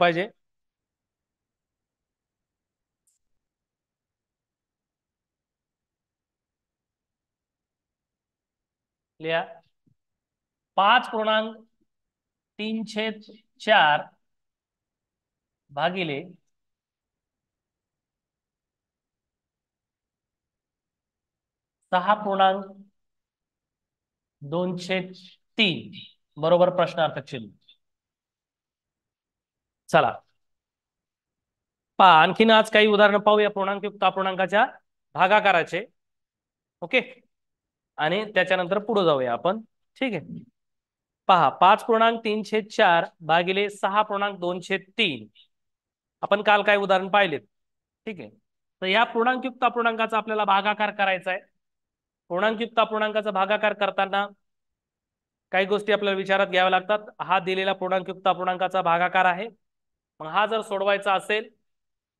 पाहिजे? लिहा 5.3/4 भागिले 6.2/3 बरोबर प्रश्नार्थक चिन्ह. चला पहा आणखीन आज काही उदाहरणं पाहूया पूर्णांकयुक्त अपूर्णांकाच्या भागाकाराचे. ओके आणि त्याच्यानंतर पुढे जाऊया आपण. ठीक आहे पहा 5.3/4 भागिले 6.2/3 आपण काल काय उदाहरण पाहिलेत. ठीक आहे तर या पूर्णांकयुक्त अपूर्णांकाचा आपल्याला भागाकार करायचा आहे. पूर्णांकयुक्त अपूर्णांकाचा भागाकार करताना काही गोष्टी आपल्याला विचारात घ्याव्या लागतात. हा दिलेला पूर्णांकयुक्त अपूर्णांकाचा भागाकार आहे. मग हा जर सोडवायचा असेल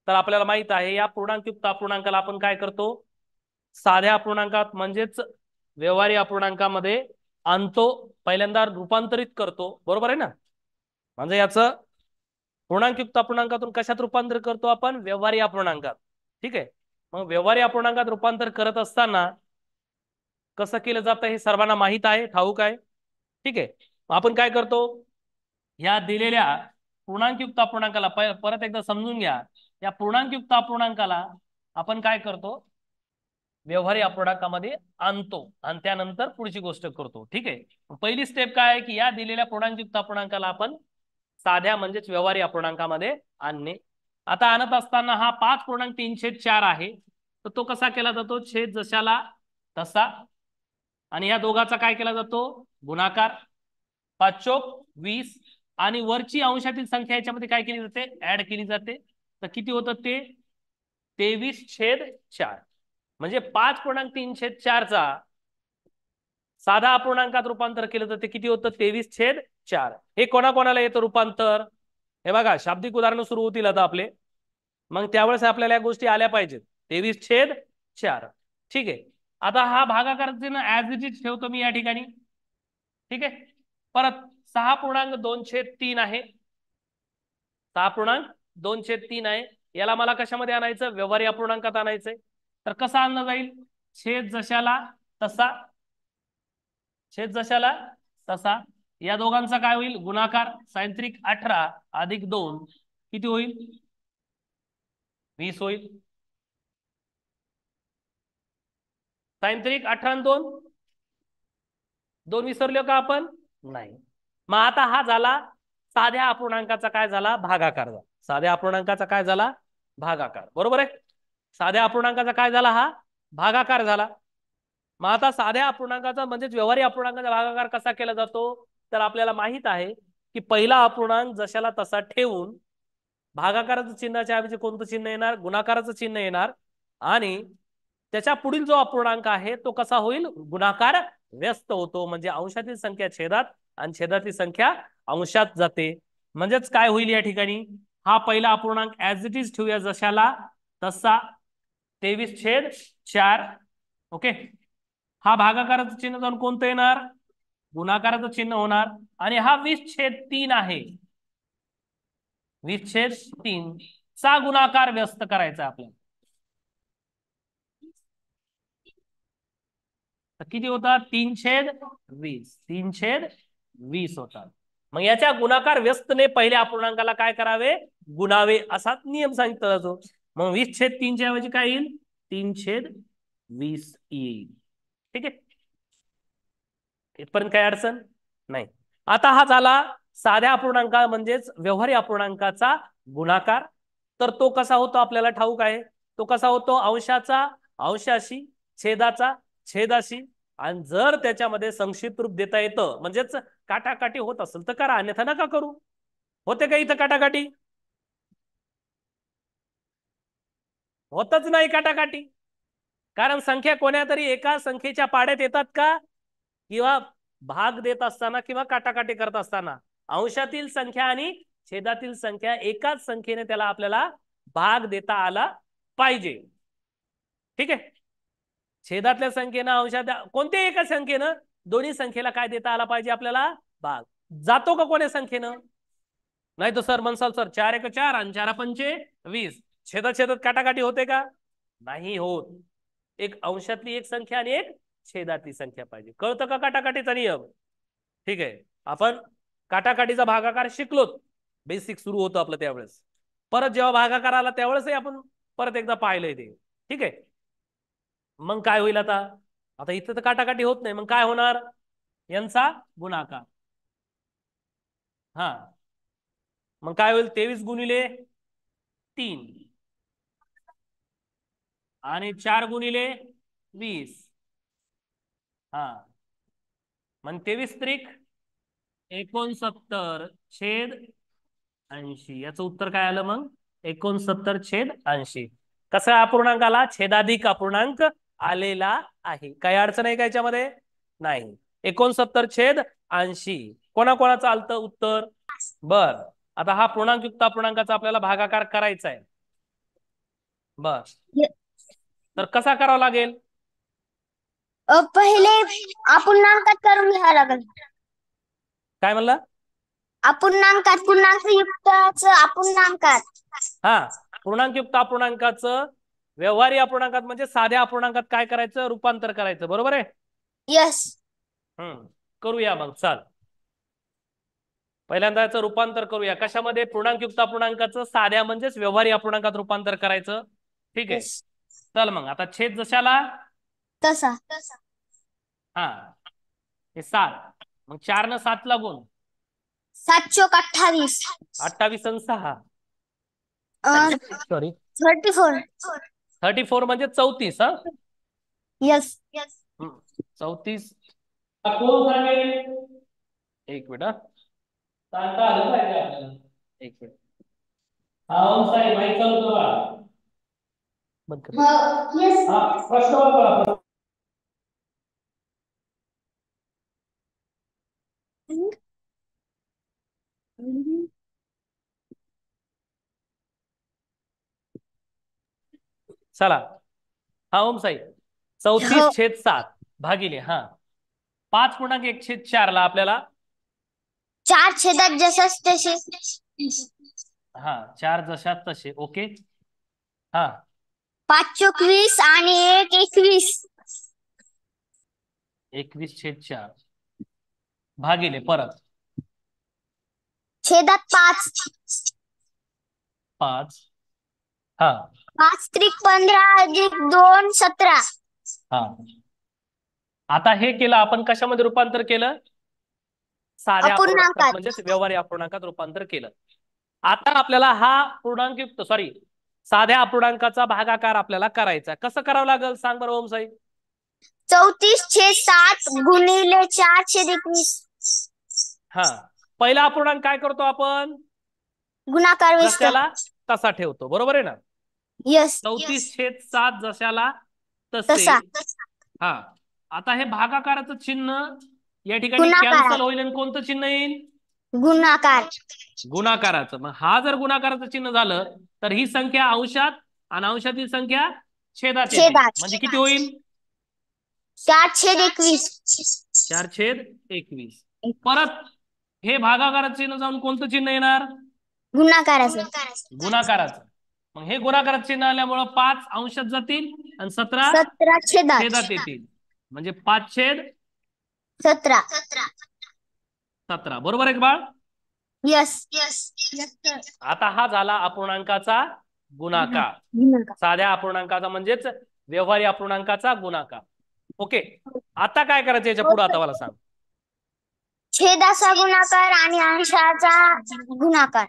तर आपल्याला माहित आहे या पूर्णांकयुक्त अपूर्णांकाला आपण काय करतो, साध्या अपूर्णांकात म्हणजेच व्यवहारी अपूर्णांकामध्ये आणतो, पहिल्यांदा रूपांतरित करतो. बरोबर आहे ना? म्हणजे याचं पूर्णांकयुक्त अपूर्णांकातून कशात रूपांतर करतो आपण? व्यवहारी अपूर्णांकात. ठीक आहे मग व्यवहारी अपूर्णांकात रूपांतर करत असताना कसं केलं जातं हे सर्वांना माहित आहे, ठाऊक आहे. ठीक आहे आपण काय करतो, या दिलेल्या पूर्णांकयुक्त अपूर्णांकाला परत एकदा समजून घ्या. या पूर्णांकयुक्त अपूर्णांकाला आपण काय करतो, व्यवहारी अपूर्णांकामध्ये आणतो आणि त्यानंतर पुढची गोष्ट करतो. ठीक आहे पहिली स्टेप काय आहे की या दिलेल्या पूर्णांकयुक्त अपूर्णांकाला आपण साध्या म्हणजेच व्यवहारी अपूर्णांकामध्ये आणणे. आता आणत असताना हा 5.3/4 आहे तर तो कसा केला जातो, छेद जशाला तसा, आणि या दोघाचा काय केला जातो, गुणाकार. 5×4 = 20 आणि वरची अंशातील संख्या याच्यामध्ये काय केली जाते, ऍड केली जाते. तर किती होतं ते 23/4 म्हणजे 5.3/4 चा साधा अपूर्णांकात रूपांतर केलं तर ते किती होतं 23/4. हे कोणाकोणाला येतं रूपांतर, हे बघा शाब्दिक उदाहरण सुरू होतील आता आपले, मग त्यावेळेस आपल्याला या गोष्टी आल्या पाहिजेत. 23/4. ठीक आहे आता हा भागाकार ऍज इट इज ठेवतो मी या ठिकाणी. ठीक आहे परत 6.2/3 आहे, 6.2/3 आहे. याला मला कशामध्ये आणायचं, व्यवहारी अपूर्णांकात आणायचंय. तर कसा आणला जाईल, छेद जशाला तसा, छेद जशाला तसा. या दोघांचा काय होईल, गुणाकार. सायंत्रिक 18 + 2 किती होईल, 20 होईल. सायंत्रिक 18 आणि 2 विसरलो का आपण, नाही. मग आता हा झाला साध्या अपूर्णांकाचा काय झाला, भागाकार झाला. साध्या अपूर्णांकाचा काय झाला, भागाकार. बरोबर आहे, साध्या अपूर्णांकाचा काय झाला, हा भागाकार झाला. मग आता साध्या अपूर्णांकाचा म्हणजेच व्यवहारी अपूर्णांकाचा भागाकार कसा केला जातो, तर आपल्याला माहित आहे की पहिला अपूर्णांक जशाला तसा ठेवून भागाकाराचं चिन्हाच्या ऐवजी कोणतं चिन्ह येणार, गुणाकाराचं चिन्ह येणार, आणि त्याच्या पुढील जो अपूर्णांक आहे तो कसा होईल, गुणाकार व्यस्त होतो. म्हणजे अंशातील संख्या छेदात आणि छेदातील संख्या अंशात जाते. म्हणजेच काय होईल या ठिकाणी, हा पहिला अपूर्णांक ऍज इट इज ठेवूया जशाला तसा 23/4. ओके हा भागाकाराचं चिन्ह जाऊन कोणतं येणार, गुणाकाराचं चिन्ह होणार. आणि हा 20/3 आहे, 20/3 चा गुणाकार व्यस्त करायचा आपल्याला. तर किती होता, 3/20, 3/20 होता. मग याच्या गुणाकार व्यस्तने पहिल्या अपूर्णांकाला काय करावे, गुणावे, असा नियम सांगितला जातो. मग 20/3 च्या ऐवजी काय येईल, 3/20 येईल. ठीक आहे इथपर्यंत काही अडचण नाही. आता हा झाला साध्या अपूर्णांका म्हणजेच व्यवहारी अपूर्णांकाचा गुणाकार. तर तो कसा होतो आपल्याला ठाऊक आहे, तो कसा होतो, अंशाचा अंशाशी, छेदाचा छेदाशी. आणि जर त्याच्यामध्ये संक्षिप्त रूप देता येतं म्हणजेच काटाकाटी होत असेल तर करा, अन्यथा नका करू. होते का इथं काटाकाटी, होतच नाही काटाकाटी. कारण संख्या कोण्या तरी एका संख्येच्या पाड्यात येतात का, किंवा भाग देत असताना किंवा काटाकाटी करत असताना अंशातील संख्या आणि छेदातील संख्या एकाच संख्येने त्याला आपल्याला भाग देता आला पाहिजे. ठीक आहे छेदातल्या संख्येनं अंशात कोणत्याही एका संख्येनं दोन्ही संख्येला काय देता आला पाहिजे आपल्याला, भाग. जातो का कोण्या संख्येनं, नाही तर सर म्हणसाल सर 4 एक 4 आणि 4 पंचे 20, छेदात छेदात काटाकाटी होते का? नाही होत. एक अंशातली एक संख्या आणि एक छेदातली संख्या पाहिजे. कळतं का काटाकाटीचा नियम? ठीक आहे, आपण काटाकाटीचा भागाकार शिकलोत, बेसिक सुरू होतं आपलं त्यावेळेस. परत जेव्हा भागाकार आला त्यावेळेसही आपण परत एकदा पाहिलंय ते. ठीक आहे, मग काय होईल आता? आता इथं तर काटाकाटी होत नाही, मग काय होणार? यांचा गुणाकार. हा, मग काय होईल? 23 गुणिले 3 आणि 4 गुणिले 20. हा, मग 23 त्रिक 69 छेद 80. याचं उत्तर काय आलं मग? 69 छेद 80. कसा अपूर्णांक आला? छेदाधिक अपूर्णांक आलेला आहे. काही अडचण आहे का याच्यामध्ये? नाही. 69 छेद 80 कोणाकोणाचं आलतं उत्तर? बर, आता हा पूर्णांकयुक्त अपूर्णांकाचा आपल्याला भागाकार करायचा आहे. बर, तर कसा करावा लागेल? पहिले अपूर्णांकात करून घ्यावं लागेल. काय म्हणला? अपूर्णांकात, पूर्णांकयुक्ताचं अपूर्णांकात. हा, पूर्णांकयुक्त अपूर्णांकाचं व्यवहारी अपूर्णांकात म्हणजे साध्या अपूर्णांकात काय करायचं? रूपांतर करायचं. बरोबर आहे? यस. करूया मग. चाल, पहिल्यांदा याचं रूपांतर करूया. कशामध्ये? पूर्णांकयुक्त अपूर्णांकाचं साध्या म्हणजेच व्यवहारी अपूर्णांकात रूपांतर करायचं. ठीक आहे, चल मग आता छेद जशाला तसा. हा, हे 7, मग 4 न 7 ला गुण 7 चोक 28. 28 आणि 6 सॉरी 34. 34 म्हणजे 34. हा, यस. 34. कोण सांगेल? एक मिनिट, सांगता आलं पाहिजे आपल्याला. एक मिनिट. हा, ओम साहेब माहिती चालू करा. बंद कर. हा, प्रश्न वाचा. चला, हा ओम साहेब 34 छेद 7 भागिले 5.1 छेद 4 ला आपल्याला 4 छेदात जसंच तसे. 4 जशात तसे. ओके. हा, 5 चोक 20 आणि 1 21. 21 छेद 4 भागिले परत छेदात 5. 5. हा 5 त्रिक 15 अधिक 2 17. हा, आता हे केलं आपण कशामध्ये रूपांतर केलं? साध्या अपूर्णांकात अपूर्णांकात. म्हणजेच व्यवहारी अपूर्णांकात रूपांतर केलं. आता आपल्याला हा पूर्णांकयुक्त साध्या अपूर्णांकाचा भागाकार आपल्याला करायचा. कसं करावं लागेल सांग बरं ओम साहेब? 34 छेद 7 गुणिले 4 छेद 21. हा, पहिला अपूर्णांक काय करतो आपण? गुणाकार जशाला तसा ठेवतो. बरोबर आहे ना? यस. 34 छेद 7 जशाला तसे. तसा. हा, आता हे भागाकाराचं चिन्ह या ठिकाणी गुणाकारात. कॅन्सल होईल आणि कोणतं चिन्ह येईल? गुणाकार. गुणाकाराचं. मग हा जर गुणाकाराचं चिन्ह झालं तर ही संख्या अंशात आणि अंशातील संख्या छेदात येते. म्हणजे किती होईल? 4 छेद 21. 4 छेद 21. परत हे भागाकाराचं चिन्ह जाऊन कोणतं चिन्ह येणार? गुणाकाराचं. गुणाकाराचं. मग हे गुणाकाराचं चिन्ह आल्यामुळं 5 अंशात जातील आणि 17 17 छेदात येतील. म्हणजे 5 छेद 17. 17. बरोबर आहे का बाळ? यस. आता हा झाला अपूर्णांकाचा गुणाकार. साध्या अपूर्णांकाचा म्हणजेच व्यवहारी अपूर्णांकाचा गुणाकार. ओके, आता काय करायचं याच्या पुढे? आता मला सांग. छेदाचा गुणाकार आणि अंशाचा गुणाकार.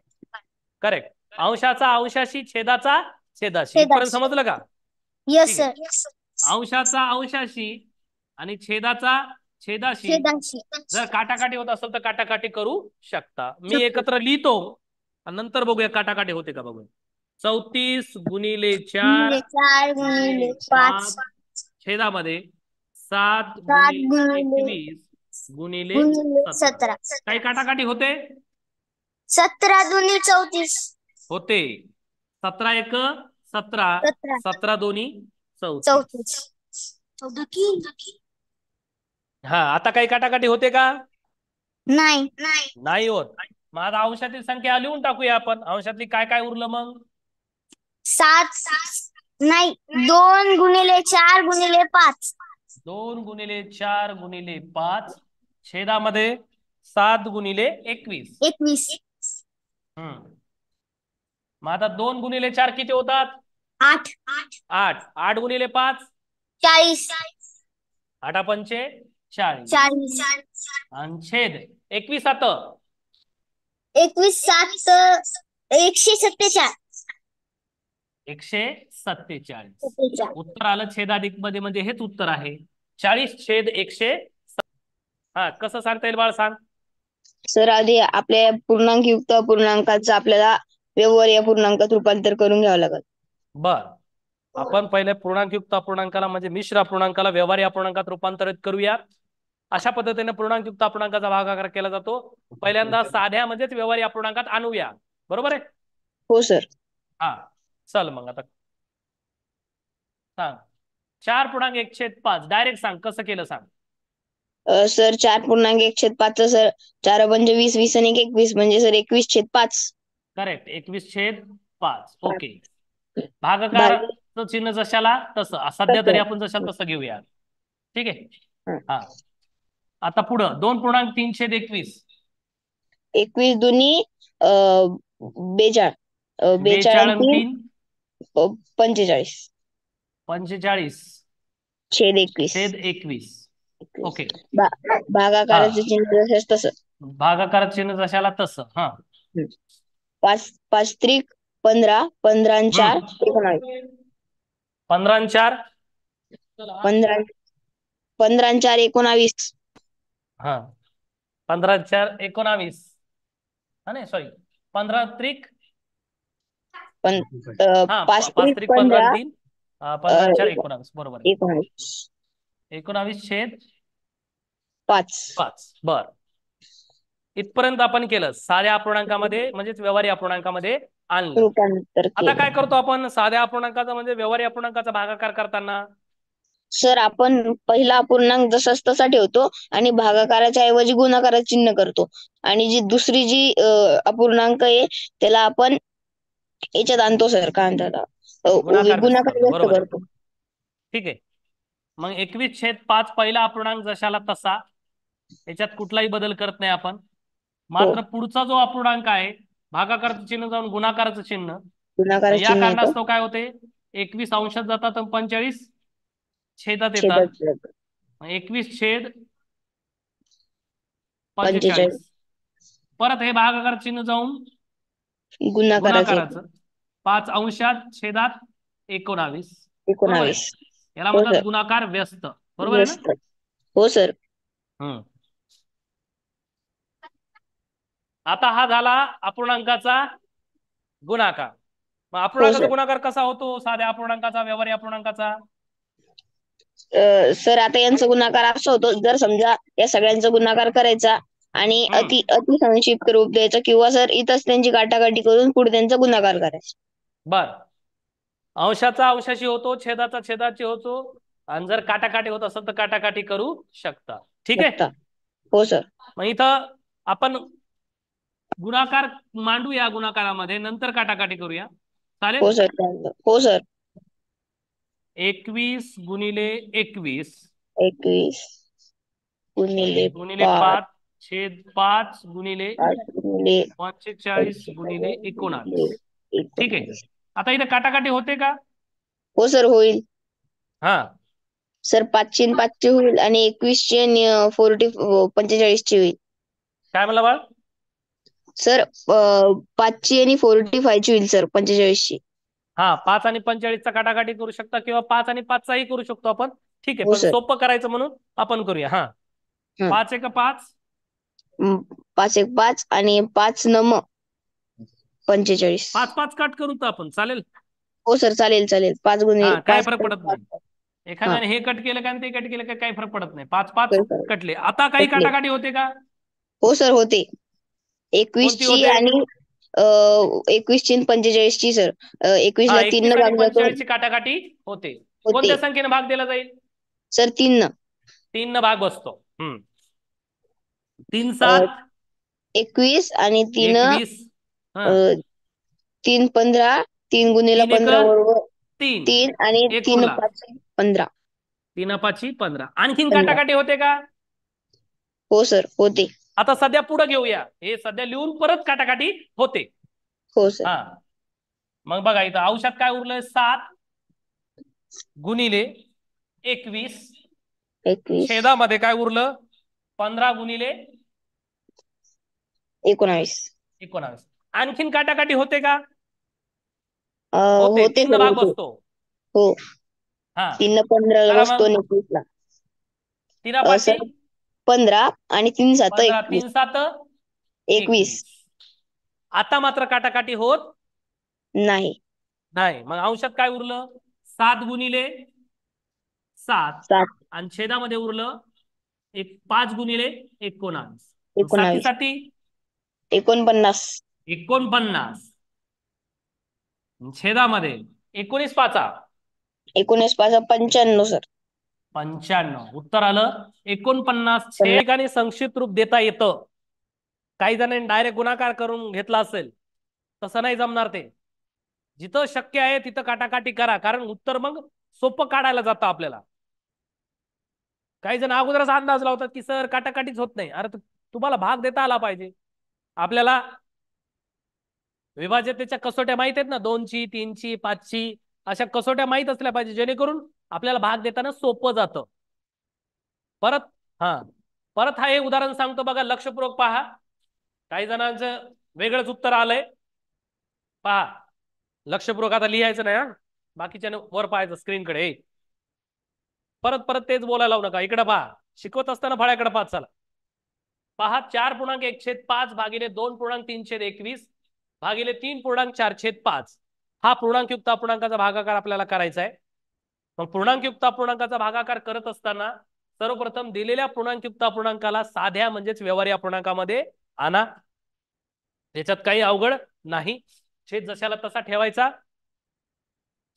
करेक्ट. अंशाचा अंशाशी, छेदाचा छेदाशी. इथपर्यंत समजलं का? Yes sir. अंशाचा अंशाशी आणि छेदाचा छेदाशी जर काटाकाटी होत असेल तर काटाकाटी करू शकता. मी एकत्र लिहितो आणि नंतर बघूया काटाकाटी होते का बघूया. 34 गुणिले 4 गुणिले 5 छेदामध्ये 7 गुणिले 21 गुणिले 17. काही काटाकाटी होते? 17 दुनी 34 होते. 17 एक 17, 17 दोन्ही 34. हा, आता काही काटाकाटी होते का? नाही. नाही होत. मग आता अंशातील संख्या लिहून टाकूया आपण. अंशातली काय काय उरलं मग? 7 नाही 2 गुणिले 4 गुणिले 5. 2 गुणिले 4 गुणिले 5 छेदामध्ये 7 गुणिले 21. 21. मग आता 2 गुणिले 4 किती होतात? 8. 8. 8 गुणिले 5 40. 8 पंचे 40. 40. आणि छेद 21 आता 21 7 147. 147. उत्तर आलं छेदाधिक मध्ये, म्हणजे हेच उत्तर आहे. 40/100. हा, कसं सांगता येईल बाळ, सांग. सर आधी आपल्या पूर्णांकयुक्त अपूर्णांकाचं आपल्याला व्यवहार्य पूर्णांकात रूपांतर करून घ्यावं लागेल. बर, आपण पहिले पूर्णांकयुक्त अपूर्णांकाला म्हणजे मिश्र अपूर्णांकाला व्यवहार्य अपूर्णांकात रूपांतरित करूया. अशा पद्धतीने पूर्णांकयुक्त अपूर्णांकाचा भागाकार केला जातो. पहिल्यांदा साध्या म्हणजेच व्यवहार्य अपूर्णांकात आणूया. बरोबर आहे? हो सर. हा, चल मग आता सांग. 4.1/5 डायरेक्ट सांग कसं केलं, सांग. सर 4.1/5 सर 4 म्हणजे 20, 20 आणि 21 म्हणजे सर 21/5. करेक्ट, 21/5. ओके. भागाकारचं चिन्ह जशाला तसं, सध्या तरी आपण जशाला तसं घेऊया. ठीक आहे. हा, आता पुढं 2.3/21. 21 दुनी 42. 42 आणि 3 45. 45 छेद 21. छेद 21. ओके. भागाकाराचं चिन्ह जसं तसं. भागाकाराचं चिन्ह जशाला तसं. हा, 5 5 त्रिक 15, 15 आणि 4 19. 15 आणि 4 15 आणि 4 19. हा, 15 आणि 4 19. हा नाही, सॉरी, 15 त्रिक 5 5 त्रिक त्रिक 15 15, आणि 3 15 आणि 4 19. बरोबर आहे. 19. 19 छेद 5. बर, इथपर्यंत आपण केलं. साध्या अपूर्णांकामध्ये म्हणजेच व्यवहारी अपूर्णांकामध्ये आणलं. रूपांतर आता केलं. काय करतो आपण साध्या अपूर्णांकाचा म्हणजे व्यवहारी अपूर्णांकाचा भागाकार करताना? सर आपण पहिला अपूर्णांक जसाच तसा ठेवतो आणि भागाकाराच्या ऐवजी गुणाकाराचं चिन्ह करतो. आणि जी दुसरी जी अपूर्णांक आहे त्याला आपण याच्यात आणतो सर, काय म्हणतात, गुणाकार व्यस्त बरोबर आहे. करतो. ठीक आहे. मग 21/5 पहिला अपूर्णांक जशाला तसा, याच्यात कुठलाही बदल करत नाही आपण. मात्र पुढचा जो अपूर्णांक आहे भागाकाराचं चिन्ह जाऊन गुणाकाराचं चिन्ह, गुणाकाराचं या चिन्ह येतं. कारणास्तव काय होते, 21 अंशात जातात आणि 45 छेदात येतात. छेदात 21 छेद 45. 45. परत हे भागाकार चिन्ह जाऊन गुणाकाराचं येतं. गुणाकाराचं 5 अंशात छेदात 19. बरोबर आहे. 19. याला हो म्हणतात सर. गुणाकार व्यस्त. बरोबर आहे ना? व्यस्त. हो सर. आता हा झाला अपूर्णांकाचा गुणाकार. मग हो अपूर्णांकाचा सर. गुणाकार कसा होतो साध्या अपूर्णांकाचा व्यवहारी अपूर्णांकाचा? सर आता यांचा गुणाकार असा होतो, जर समजा या सगळ्यांचा गुणाकार करायचा आणि अति संक्षिप्त रूप द्यायचं, किंवा सर इथंच त्यांची काटाकाटी करून पुढे त्यांचा गुणाकार करायचा. बर, अंशाचा अंशाशी होतो, छेदाचा छेदाची होतो, आणि जर काटाकाटी होत असेल तर काटाकाटी करू शकता. ठीक आहे. हो सर. मग इथं आपण गुणाकार मांडूया, गुणाकारामध्ये नंतर काटाकाटी करूया. चालेल? हो सर. हो सर. 21 गुणिले 21 21 गुणिले 5 छेद 5 गुणिले 45 गुणिले 19. ठीक आहे. आता इथे काटाकाटी होते का? हो सर, होईल. हा सर 5 आणि 5 होईल आणि 21 आणि 45 होईल. काय म्हणला बाळ? सर 5 आणि 45 होईल सर, 45. हा, 5 आणि 45चा काटाकाटी करू शकता किंवा 5 आणि 5चाही करू शकतो आपण. ठीक आहे, हो पण सर. सोपं करायचं म्हणून आपण करूया. हा, 5 एक 5 5 एक 5 आणि 5 9 45. 5 कट करू तर आपण, चालेल? हो सर, चालेल चालेल. 5 गुणिले काय 5 फरक पडत नाही. एखाद्याने हे कट केलं का ते कट केलं का काही फरक पडत नाही. 5 कटले. आता काही काटाकाटी होते का? हो सर, होते. 21 ची आणि 21 ची 45 ची सर. 21 ला 3 न भाग जातो. 45 ची काटाकाटी होते. कोणत्या संख्येने भाग दिला जाईल? सर 3 न. 3 न भाग बसतो. 3 7 21 आणि 3 21 3 15 3 गुणिले 3 एक 15 बरोबर 3 3 आणि एक 3 उरला 5 15. 3 5 15. आणखीन 15. काटाकाटी होते का? हो सर होते. आता सध्या पुढे घेऊया, हे सध्या लिहून परत काटाकाटी होते. हो सर. हा मग बघा इथं अंशात काय उरलंय 7 गुणिले 21 21 छेदामध्ये काय उरलं 15 गुणिले 19. 19. आणखीन काटाकाटी होते का? अ, होते, होते 3 सर भाग होते. बसतो. हो हा 3 15 ला करा बसतो मग. आणि 21 ला. 3 5 सर 15 आणि 3 7 15 21. 3 7 21 21. आता मात्र काटाकाटी होत नाही. नाही. मग अंशात काय उरलं 7 गुणिले 7 7 आणि छेदामध्ये उरलं 5 गुणिले 19. 7 19 7 49 49 छेदामध्ये 19 पाचा 19 5 95 सर. 95. उत्तर आलं 49. छेद आणि संक्षिप्त रूप देता येतं. काही जणांनी डायरेक्ट गुणाकार करून घेतला असेल, तसं नाही जमणार ते. जिथं शक्य आहे तिथं काटाकाटी करा, कारण उत्तर मग सोपं काढायला जातं आपल्याला. काही जण अगोदरच अंदाज लावतात की सर काटाकाटीच होत नाही. अरे तुम्हाला भाग देता आला पाहिजे. आपल्याला विभाज्यतेच्या कसोट्या माहित आहेत ना, 2ची 3ची 5ची अशा कसोट्या माहित असल्या पाहिजे, जेणेकरून आपल्याला भाग देताना सोपं जातं. परत हा हे उदाहरण सांगतो बघा, लक्षपूर्वक पहा. काही जणांचं वेगळंच उत्तर आलंय. पहा लक्षपूर्वक, आता लिहायचं नाही हा, बाकीच्याने वर पाहायचं स्क्रीनकडे. परत तेच बोलायला लावू नका. इकडे पहा, शिकवत असताना फळ्याकडे पाहत चला. पहा 4.1/5 भागिले 2.3/21 भागिले 3.4/5 हा पूर्णांकयुक्त अपूर्णांकाचा भागाकार आपल्याला करायचा आहे. मग पूर्णांकयुक्त अपूर्णांकाचा भागाकार करत असताना सर्वप्रथम दिलेल्या पूर्णांकयुक्त अपूर्णांकाला साध्या म्हणजेच व्यवहारी अपूर्णांकामध्ये आणा. त्याच्यात काही अवघड नाही. छेद जशाला तसा ठेवायचा.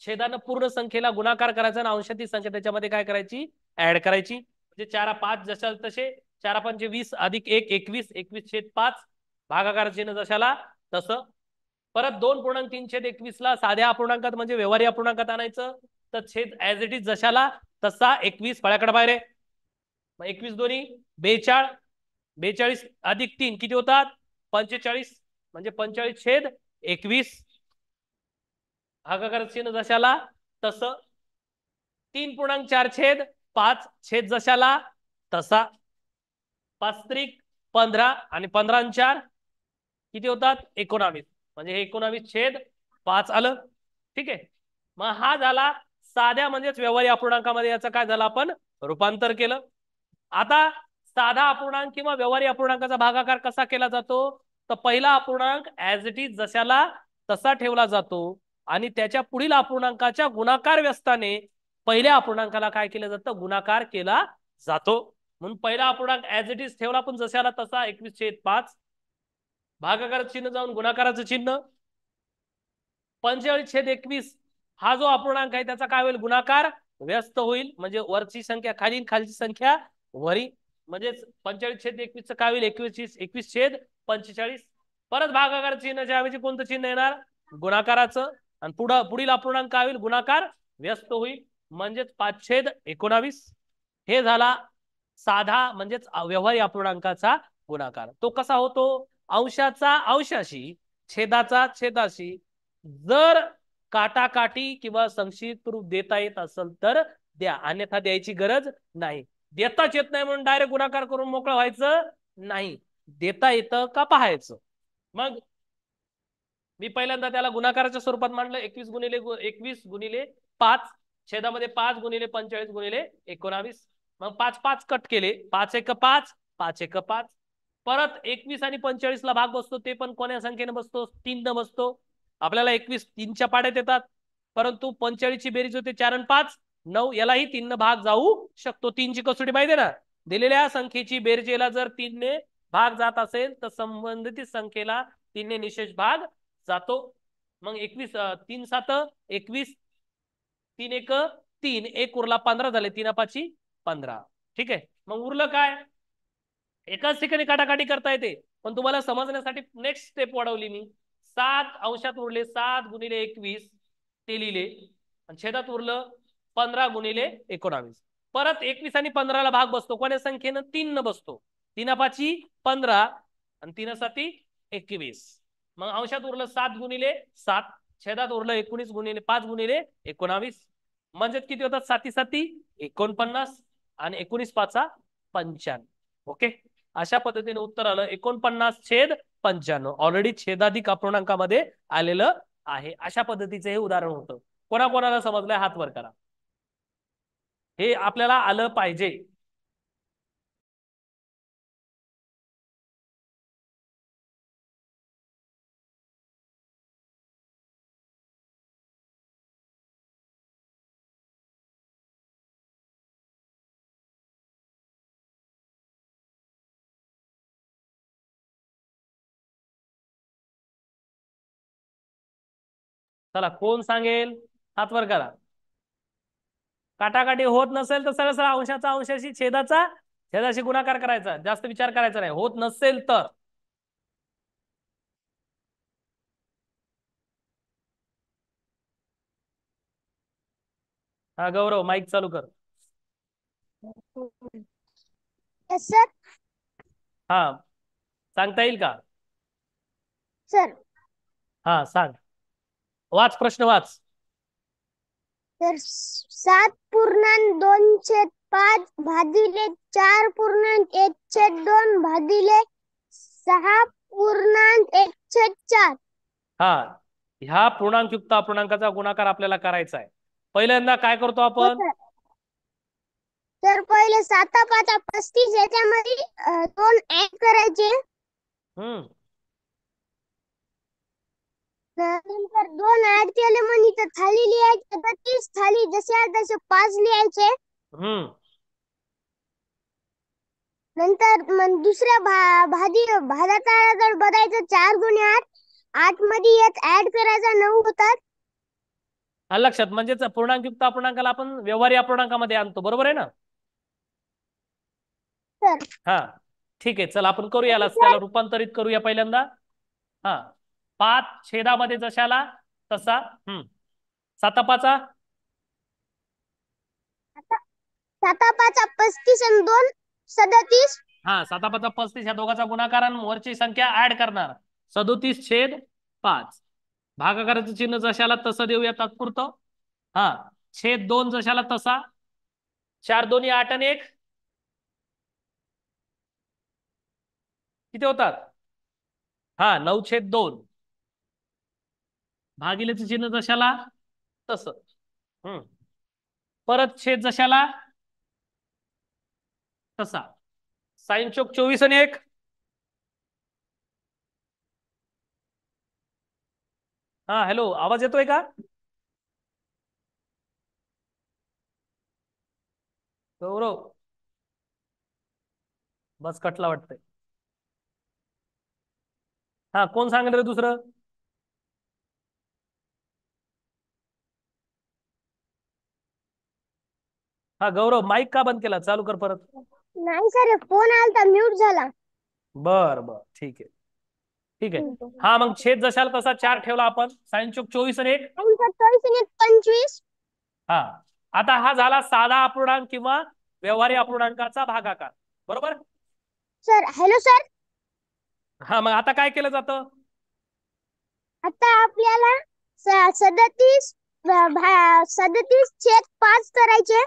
छेदानं पूर्ण संख्येला गुणाकार करायचा आणि अंशातील संख्या त्याच्यामध्ये काय करायची, ऍड करायची. म्हणजे 4 5 जशा तसे 4 5 20 अधिक 1 21 21/5 भागाकार चिन्ह जशाला तसं. परत 2.3/21 ला साध्या अपूर्णांकात म्हणजे व्यवहारी अपूर्णांकात आणायचं. तर छेद ऍज इट इज जशाला तसा 21 फळ्याकडे बाहेर आहे. मग 21 दोन्ही 42 42 अधिक 3 किती होतात 45 म्हणजे 45/21 भागाकार चिन्ह जशाला तसं. 3.4/5 छेद जशाला तसा. 5 15 आणि 15 किती होतात 19 म्हणजे हे 19/5 आलं. ठीक आहे. मग हा झाला साध्या म्हणजेच व्यवहारी अपूर्णांकामध्ये, याचं काय झालं आपण रूपांतर केलं. आता साधा अपूर्णांक किंवा व्यवहारी अपूर्णांकाचा भागाकार कसा केला जातो, तर पहिला अपूर्णांक ऍज इट इज जशाला तसा ठेवला जातो आणि त्याच्या पुढील अपूर्णांकाच्या गुणाकार व्यस्ताने पहिल्या अपूर्णांकाला काय केलं जातं, गुणाकार केला जातो. म्हणून पहिला अपूर्णांक ऍज इट इज ठेवला पण जशाला तसा 21/5 भागाकाराचं चिन्ह जाऊन गुणाकाराचं चिन्ह. 45/21 हा जो अपूर्णांक आहे त्याचा काय होईल, गुणाकार व्यस्त होईल. म्हणजे वरची संख्या खाली, खालची संख्या वरी. म्हणजे 45/21 काय होईल 21/45. परत भागाकार चिन्हाच्या ऐवजी कोणतं चिन्ह येणार, गुणाकाराचं. आणि पुढील अपूर्णांक काय होईल, गुणाकार व्यस्त होईल. म्हणजेच 5/19 हे झाला साधा म्हणजेच व्यवहारी अपूर्णांकाचा गुणाकार. तो कसा होतो, अंशाचा अंशाशी छेदाचा छेदाशी. जर काटाकाटी किंवा संक्षिप्त रूप देता येत असेल तर द्या, अन्यथा द्यायची गरज नाही. देताच येत नाही म्हणून डायरेक्ट गुणाकार करून मोकळं व्हायचं नाही. देता येतं का पाहायचं. मग मी पहिल्यांदा त्याला गुणाकाराच्या स्वरूपात मांडलं. 21 गुणिले 5 छेदामध्ये 5 गुणिले 45 गुणिले 19. मग 5 5 कट केले, 5 1 5 5 1 5. परत 21 आणि 45 ला भाग बसतो, ते पण कोण्या संख्येने बसतो, 3 न बसतो. आपल्याला 21 3च्या पाड्यात येतात, परंतु 45 ची बेरीज होते 4 आणि 5 9, यालाही 3 न भाग जाऊ शकतो. 3ची कसोटी माहिती आहे ना, दिलेल्या संख्येची बेरजेला जर 3 ने भाग जात असेल तर संबंधित संख्येला 3 ने निशेष भाग जातो. मग 21 3 7 21 3 1 3 1 उरला 15 झाले, 3 5 15. ठीक आहे. मग उरलं काय, एकाच ठिकाणी काटाकाटी करता येते पण तुम्हाला समजण्यासाठी नेक्स्ट स्टेप वाढवली मी. 7 अंशात उरले 7 गुणिले 21 ते लिहिले आणि छेदात उरलं 15 गुणिले 19. परत 21 आणि 15ला भाग बसतो कोण्या संख्येनं? 3 न बसतो. 3 15 आणि 3 7 21. मग अंशात उरलं 7 गुणिले 7, छेदात उरलं 19 गुणिले 5 गुणिले 19. म्हणजे किती होतात? 7 7 49 आणि 19 5 95. ओके, अशा पद्धतीने उत्तर आलं 49/95. ऑलरेडी छेदाधिक अपूर्णांकामध्ये आलेलं आहे. अशा पद्धतीचं हे उदाहरण होतं. कोणाकोणाला समजलंय हात वर करा. हे आपल्याला आलं पाहिजे. चला, कोण सांगेल? हात वर करा. काटाकाटी होत नसेल तर सरळ सरळ अंशाचा अंशाशी छेदाशी गुणाकार करायचा. जास्त विचार करायचा नाही. होत नसेल तर हा गौरव माईक चालू कर. सर. हा, सांगता येईल का? सर. हा सांग. वाच, प्रश्न वाच. तर 7.2/5 भागिले 4.1/2 भागिले 6.1/4. हा, ह्या पूर्णांकयुक्त अपूर्णांकाचा गुणाकार आपल्याला करायचा आहे. पहिल्यांदा काय करतो आपण? तर पहिले 7 5 35 याच्यामध्ये 2 ऍड करायचे. नंतर 2 ऍड केले म्हणजे इथं खाली लिहायचे 30 खाली जसे तसे 5 लिहायचे. नंतर मग दुसऱ्या भागाकाराकडे बघायचं 4 गुणे 8. 8 मध्ये एक ऍड करायचा 9 होतात. लक्षात, म्हणजेच पूर्णांकयुक्त अपूर्णांकाला आपण व्यवहारी अपूर्णांकामध्ये आणतो. बरोबर आहे ना? सर. हा, ठीक आहे. चला आपण करूया, त्याला रूपांतरित करूया पहिल्यांदा. हा, 5 छेदामध्ये जशाला तसा. 7 5 35 आणि 2 37. हा, 7 5 35 ह्या दोघांचा गुणाकार आणि वरची संख्या ऍड करणार. 37/5. भागाकाराचं चिन्ह जशाला तसं देऊया तात्पुरतं. हा, छेद 2 जशाला तसा. 4 2 8 आणि 1 किती होतात? हा, 9/2. भागिलेचं चिन्ह जशाला तसं. परत छेद जशाला तसा. साइन चौक 24 आणि 1. हा, हॅलो, आवाज येतोय का? गौरव, बस कटला वाटतंय. हा, कोण सांगेल रे दुसरं? हा गौरव, माईक का बंद केला? चालू कर परत. नाही सर, फोन आलता म्यूट झाला. बर बर, ठीक आहे ठीक आहे. हा, मग छेद जशाला तसा 4 ठेवला आपण. साइन चौक 24 आणि 1. 25. हा, आता हा झाला साधा अपूर्णांक किंवा व्यवहारी अपूर्णांकाचा भागाकार. बरोबर सर. Hello sir. हा, मग आता काय केलं जातं? आता आपल्याला 37/5 करायचे.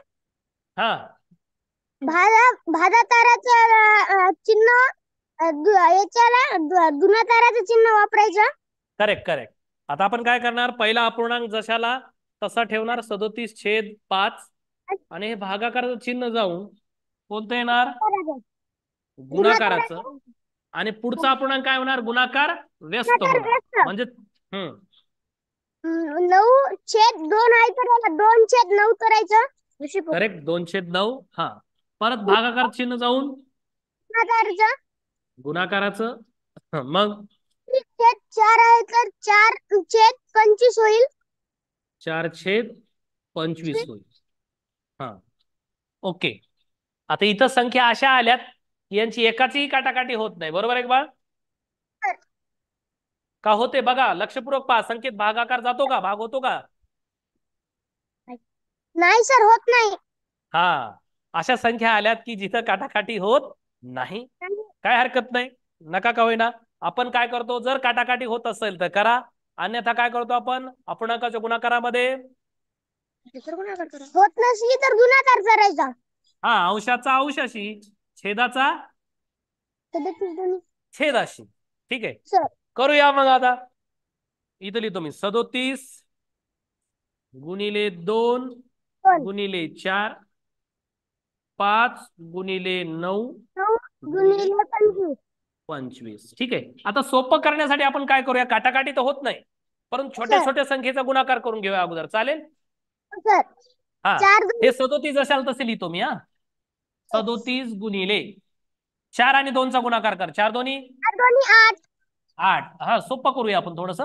हा, भागाकाराचं चिन्ह याच्याला गुणाकाराचं चिन्ह वापरायचं. Correct correct. आता आपण काय करणार? पहिला अपूर्णांक जशाला तसा ठेवणार 37/5 आणि हे भागाकाराचं चिन्ह जाऊन कोणतं येणार? गुणाकाराचं. आणि पुढचा अपूर्णांक काय होणार? गुणाकार व्यस्त होणार. म्हणजे 9/2 आहे तर याला 2/9 करायचं. करेक्ट, 2/9. हा, परत भागाकार चिन्ह जाऊन गुणाकाराचं. मग 4 आहे तर 4/25 होईल. 4/25 होईल. हा, ओके. आता इथं संख्या अशा आल्यात यांची एकाचीही काटाकाटी होत नाही. बरोबर आहे का? का होते बघा, लक्षपूर्वक पहा. संख्येत भागाकार जातो का, भाग होतो का? नाही सर, होत नाही. हा, अशा संख्या आल्यात की जिथं काटाकाटी होत नाही, काय हरकत नाही, नका का होईना. आपण काय करतो, जर काटाकाटी होत असेल तर करा, अन्यथा काय करतो आपण अपूर्णांकाच्या गुणाकारामध्ये. होत नसली तर गुणाकार करायचा. हा, अंशाचा अंशाशी, छेदाचा छेदाशी. ठीक आहे, सर करूया मग आता. इथं लिहितो मी 37 गुणिले 2 गुणिले 4 5 गुणिले 9 गुणिले 25. 25. ठीक आहे, आता सोपं करण्यासाठी आपण काय करूया, काटाकाटी तर होत नाही, परंतु छोट्या सर. छोट्या संख्येचा गुणाकार करून घेऊया अगोदर, चालेल? सर हा, 4 हे 37 असाल तसे लिहितो मी. हा, 37 गुणिले 4 आणि 2 चा गुणाकार कर, 4 दोन्ही 8. 8. हा, सोपं करूया आपण थोडस.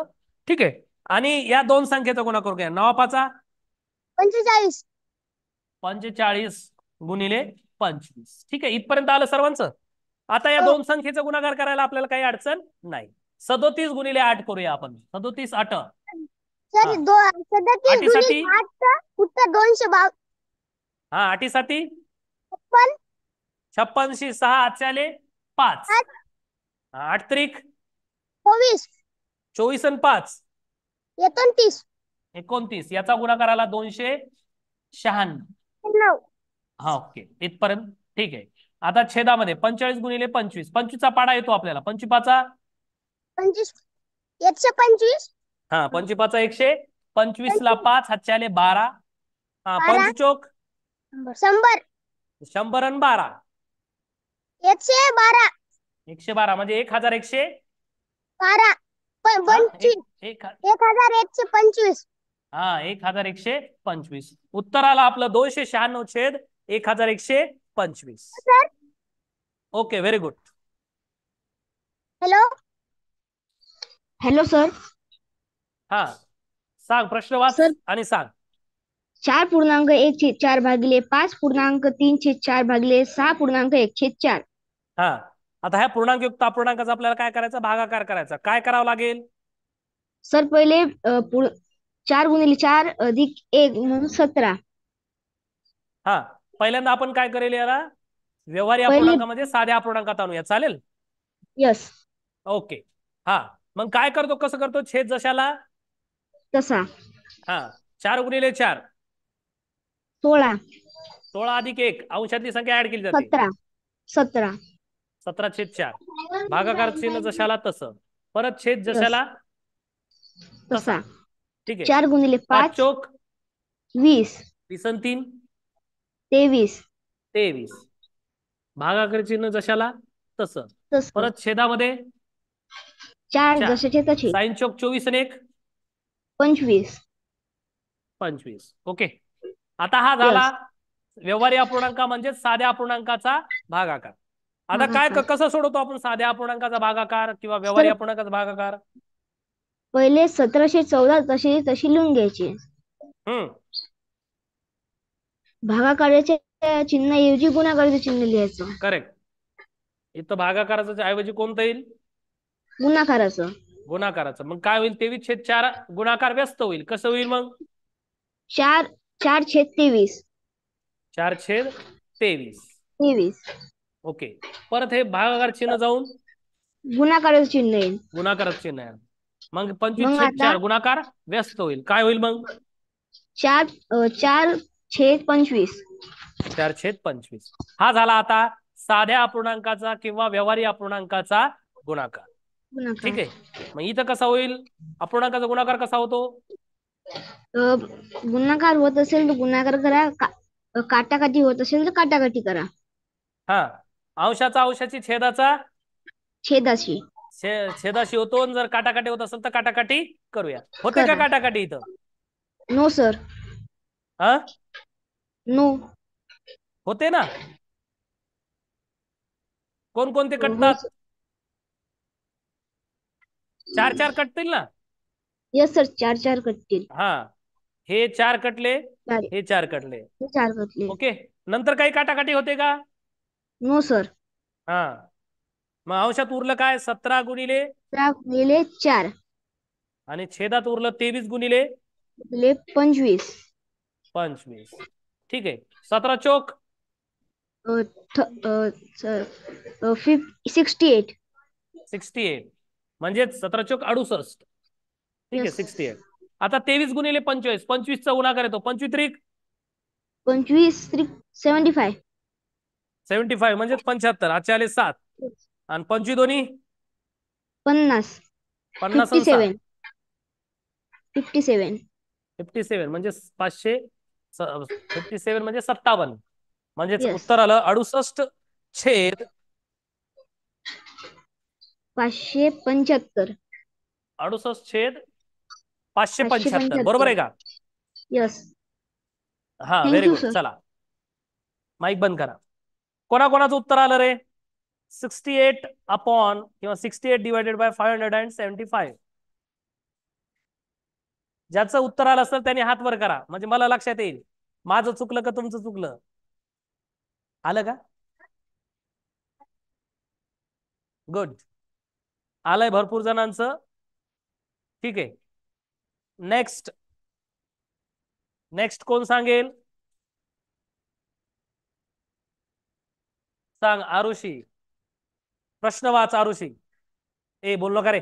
ठीक आहे, आणि या दोन संख्येचा गुणाकार करूया. 9 45. 45 गुणिले 25. ठीक आहे, इथपर्यंत आलं सर्वांचं. आता या दोन संख्येचा गुणाकार करायला आपल्याला काही अडचण नाही. 37 गुणिले 8 करूया आपण. 37 8. सर 37 आठीसाठी गुणिले 8 उत्तर 252. हा, आठीसाठी 56. 56 शी 6 आजचे आले 5. 8 त्रिक 24. 24 आणि 5 29. 29. याचा गुणाकार आला 296. 9. हा, ओके, इथपर्यंत ठीक आहे. आता छेदामध्ये 45 गुणिले 25. 25 चा पाडा येतो आपल्याला. 25 25. 125. हा, 25 125 ला 5 हातचे आले 12. हा, 12. 5 चोक 100. 100 आणि 12 112. 112 म्हणजे 1112. 1125. हा, 1125. उत्तर आलं आपलं 296 छेद 1125. Sir okay, very good. Hello. Hello sir. हा, सांग, प्रश्न वाच सर. आणि सांग. 4.1/4 भागिले 5.3/4 भागिले 6.1/4. हा, आता ह्या पूर्णांकयुक्त अपूर्णांकाचा आपल्याला काय करायचं, भागाकार करायचा. काय करावं लागेल सर, पहिले 4 गुणिले 4 अधिक 1 म्हणून 17. हा, पहिल्यांदा आपण काय करेल, याला व्यवहारी पहिले अपूर्णांकामध्ये साध्या अपूर्णांकात आणूया, चालेल? यस. ओके. हा, मग काय करतो, कसं करतो, छेद जशाला तसा. हा, 4 गुणिले 4 16. 16 अधिक 1 अंशातली संख्या ऍड केली जाते. 17. 17. 17/4. भागाकार चिन्ह जशाला तसं, परत छेद यस. जशाला तसा. तसा. ठीक आहे, 4 गुणिले 5 5 चोक 20. 20 आणि 3 23. 23. भागाकार चिन्ह जशाला तसं, तस. परत छेदामध्ये 4 4. जशाचे तसे. साइन चोक 24 आणि 1 25. 25. ओके, आता हा झाला यस. व्यवहारी अपूर्णांक म्हणजे साध्या अपूर्णांकाचा भागाकार. आता काय भागाकार. कसं सोडवतो आपण साध्या अपूर्णांकाचा भागाकार किंवा व्यवहारी सर, अपूर्णांकाचा भागाकार? पहिले 1714 तशी लिहून घ्यायची. हम्म, भागाकाराच्या चिन्हाऐवजी गुणाकाराचे चिन्ह लिहायचं. करेक्ट. इथं भागाकाराचं ऐवजी कोणतं येईल, गुणाकाराचं. गुणाकाराचं. मग काय होईल, 23/4 गुणाकार व्यस्त होईल. कसं होईल मग, 4/23. 4/23. 23. ओके, परत हे भागाकार चिन्ह जाऊन गुणाकाराचं चिन्ह येईल. गुणाकाराचं चिन्ह आहे. मग मग 25/4 आता गुणाकार व्यस्त होईल. काय होईल मग, 4/25. 4/25. हा झाला आता साध्या अपूर्णांकाचा किंवा व्यवहारी अपूर्णांकाचा गुणाकार. ठीक गुणाकार. आहे, मग इथं कसा होईल, अपूर्णांकाचा गुणाकार कसा होतो, गुणाकार होत असेल तर गुणाकार करा. काटाकाटी होत असेल तर काटाकाटी करा. हा, अंशाचा अंशाची छेदाचा छेदाशी. छेदाशी होतो, आणि जर काटाकाटी होत असेल तर काटाकाटी करूया. होते का करा. काटाकाटी इथं? No sir. हा, नो. होते ना. कोणकोणते हो कटतात? सर. 4/4 कटतील ना. यस सर, 4/4 कटतील. हा, हे 4 कटले, 4. हे 4 कटले. 4 कटले. ओके, नंतर काही काटाकाटी होते का? No sir. हा, मग अंशात उरलं काय, 17 गुणिले 4. आणि छेदात उरलं 23 गुणिले 25. 25. ठीक आहे. 17 चोक 68. 68 म्हणजेच 17 चोक 68. ठीक आहे. Yes. 68. आता 23 गुणिले 25. 25 चा गुणाकार येतो 25 त्रिक 25 3 75. 75 म्हणजेच 75. आजचे आले 7 आणि 25 दोन्ही 50. 50 आणि 7 57. 57 म्हणजे 57 म्हणजे 57. म्हणजेच Yes. उत्तर आलं 68 छेद 575. 68 छेद 575. बरोबर आहे का? Yes. हा, Thank very you, good. sir. चला माईक बंद करा. कोणाकोणाचं उत्तर आलं रे? 68 अपॉन किंवा 68 डिवायडेड बाय 575. ज्याचं उत्तर आलं असेल त्यांनी हात वर करा, म्हणजे मला लक्षात येईल माझं चुकलं का तुमचं चुकलं. आलं का? गुड. आलंय भरपूर जणांचं. ठीक आहे. नेक्स्ट कोण सांगेल? सांग आरुषी. प्रश्न वाच आरुषी. बोललो का रे?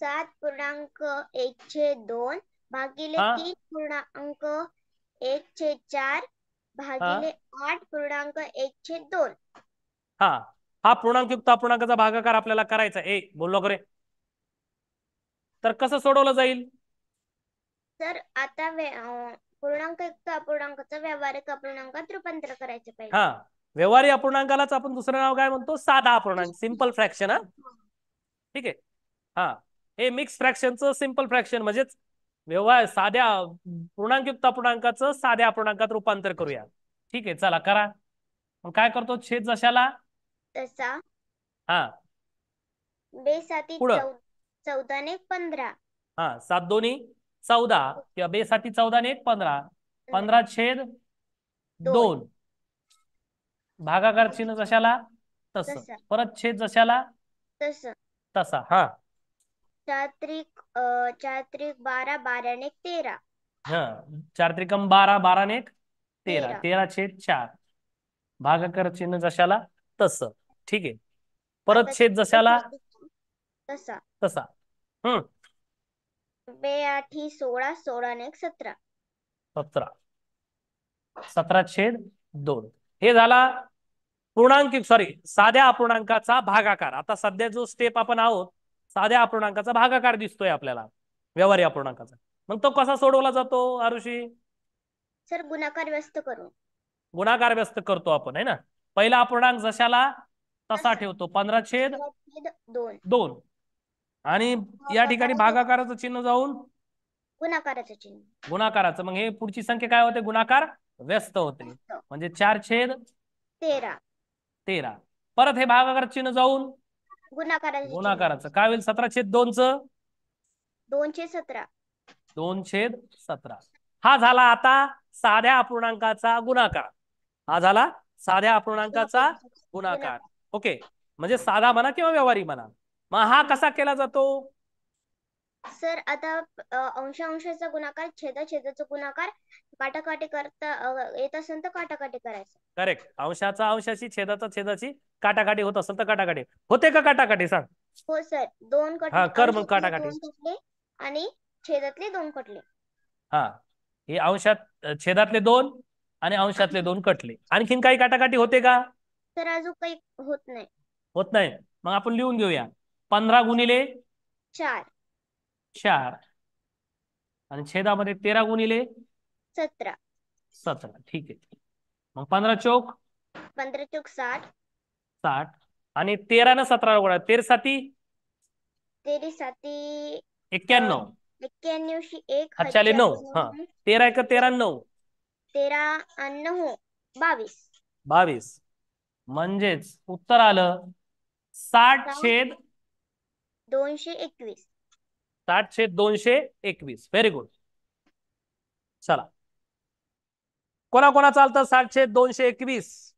7.1/2 भागिले हा. 3.1/4 भागिले 8.1/2. हा हा पूर्णांकयुक्त अपूर्णांकाचा भागाकार आपल्याला करायचा. बोललो का रे? तर कसं सोडवलं जाईल? तर आता पूर्णांकयुक्त अपूर्णांकाचा व्यावहारिक अपूर्णांकात रूपांतर करायचं पाहिजे. हा, व्यवहारी अपूर्णांकालाच आपण दुसरं नाव काय म्हणतो? साधा अपूर्णांक, सिंपल फ्रॅक्शन. ठीक आहे. हा, हे मिक्स फ्रॅक्शनचं सिंपल फ्रॅक्शन म्हणजेच व्यवहार साध्या पूर्णांकयुक्त अपूर्णांकाचं साध्या अपूर्णांकात रूपांतर करूया. ठीक आहे, चला करा. मग काय करतो? छेद जशाला तसा. हा, 2 पुढं 14 ने 15. हा, 7 दोन्ही 14 किंवा 2 7 14 ने 15. 15 छेद 2. भागाकार चिन्ह जशाला तसं. तसा. परत छेद जशाला तसं. तसा. हा, 4 त्रिक 12, 12 ने 13. हा, 4 त्रिकम 12, 12 ने 13. 13. 13 छेद 4. भागाकार चिन्ह जशाला तसं. ठीक आहे. परत आता छेद जशाला तसा. तसा. 2 8 16, 16 ने 17. 17. 17 छेद 2. हे झाला साध्या अपूर्णांकाचा भागाकार. आता सध्या जो स्टेप आपण आहोत, साध्या अपूर्णांकाचा भागाकार दिसतोय आपल्याला व्यवहारी अपूर्णांकाचा. मग तो कसा सोडवला जातो आरुषी? सर गुणाकार व्यस्त करून. गुणाकार व्यस्त करतो आपण, है ना. पहिला अपूर्णांक जशाला तसा ठेवतो. 15 छेद 2. आणि या ठिकाणी भागाकाराचं चिन्ह जाऊन गुणाकाराचं चिन्ह. गुणाकाराचं. मग हे पुढची संख्या काय होते? गुणाकार व्यस्त होते. म्हणजे 4 छेद 13. 13. परत हे भागाकार चिन्ह जाऊन गुणाकाराचं. काय होईल? 17 छेद 2 च 217. 2 छेद 17. हा झाला आता साध्या अपूर्णांकाचा गुणाकार. हा झाला साध्या अपूर्णांकाचा गुणाकार. ओके, म्हणजे साधा म्हणा किंवा व्यवहारी म्हणा. मग हा कसा केला जातो? सर आता अंशाचा गुणाकार, छेदाचा गुणाकार काटाकाटी करता येत असेल तर काटाकाटी करायचं. करेक्ट. अंशाचा अंशाची, छेदाचा छेदाची काटाकाटी होत असेल तर काटाकाटी होते का? काटाकाटी सांग. हो सर. 2 कटले. हा, कर मग काटाकाटी. 2 कटले आणि छेदातले 2 कटले. हा, हे अंशात छेदातले 2 आणि अंशातले 2 कटले. आणखीन काही काटाकाटी होते का? सर अजून काही होत नाही. होत नाही. मग आपण लिहून घेऊया. 15 गुणिले 4. 4 आणि छेदामध्ये 13 गुणिले 17. 17. ठीक आहे. मग 15 चौक 15 चौक 60. 60 आणि 13 न 17 गुणा 13 साती 13 साती 91. 91 1 हातच्याले 9. हा, 13 1 13 9. 13 आणि 9 22. 22. म्हणजेच उत्तर आलं 60 छेद 221. 60 छेद 221. Very good. चला, कोणा चालतं 60 छेद 221?